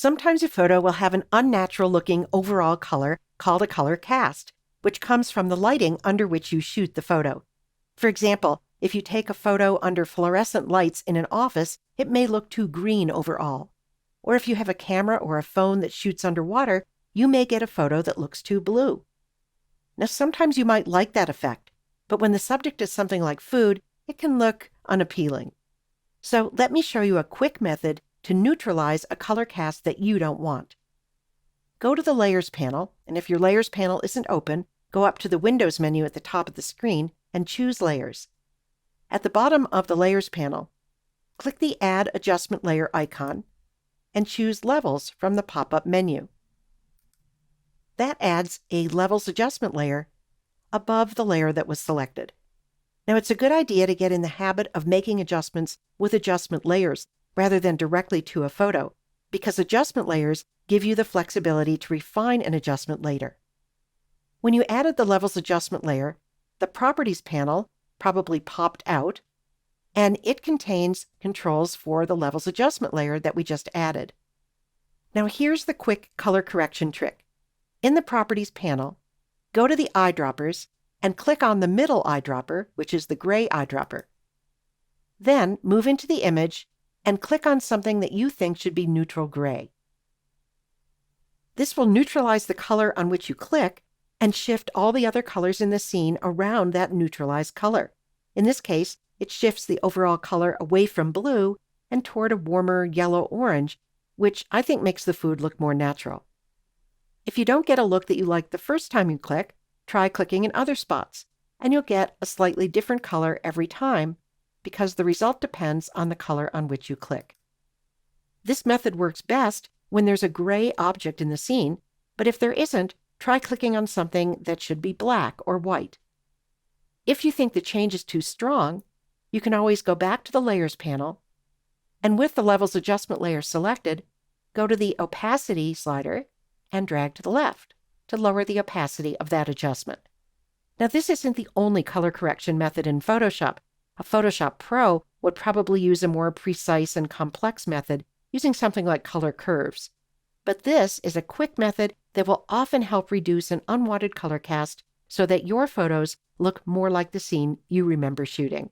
Sometimes a photo will have an unnatural looking overall color called a color cast, which comes from the lighting under which you shoot the photo. For example, if you take a photo under fluorescent lights in an office, it may look too green overall. Or if you have a camera or a phone that shoots underwater, you may get a photo that looks too blue. Now, sometimes you might like that effect, but when the subject is something like food, it can look unappealing. So let me show you a quick method to neutralize a color cast that you don't want. Go to the Layers panel, and if your Layers panel isn't open, go up to the Windows menu at the top of the screen and choose Layers. At the bottom of the Layers panel, click the Add Adjustment Layer icon and choose Levels from the pop-up menu. That adds a Levels adjustment layer above the layer that was selected. Now, it's a good idea to get in the habit of making adjustments with adjustment layers rather than directly to a photo, because adjustment layers give you the flexibility to refine an adjustment later. When you added the Levels adjustment layer, the Properties panel probably popped out, and it contains controls for the Levels adjustment layer that we just added. Now here's the quick color correction trick. In the Properties panel, go to the eyedroppers and click on the middle eyedropper, which is the Gray Eyedropper. Then move into the image and click on something that you think should be neutral gray. This will neutralize the color on which you click and shift all the other colors in the scene around that neutralized color. In this case, it shifts the overall color away from blue and toward a warmer yellow-orange, which I think makes the food look more natural. If you don't get a look that you like the first time you click, try clicking in other spots, and you'll get a slightly different color every time because the result depends on the color on which you click. This method works best when there's a gray object in the scene, but if there isn't, try clicking on something that should be black or white. If you think the change is too strong, you can always go back to the Layers panel, and with the Levels adjustment layer selected, go to the Opacity slider and drag to the left to lower the opacity of that adjustment. Now, this isn't the only color correction method in Photoshop. A Photoshop Pro would probably use a more precise and complex method using something like color curves. But this is a quick method that will often help reduce an unwanted color cast so that your photos look more like the scene you remember shooting.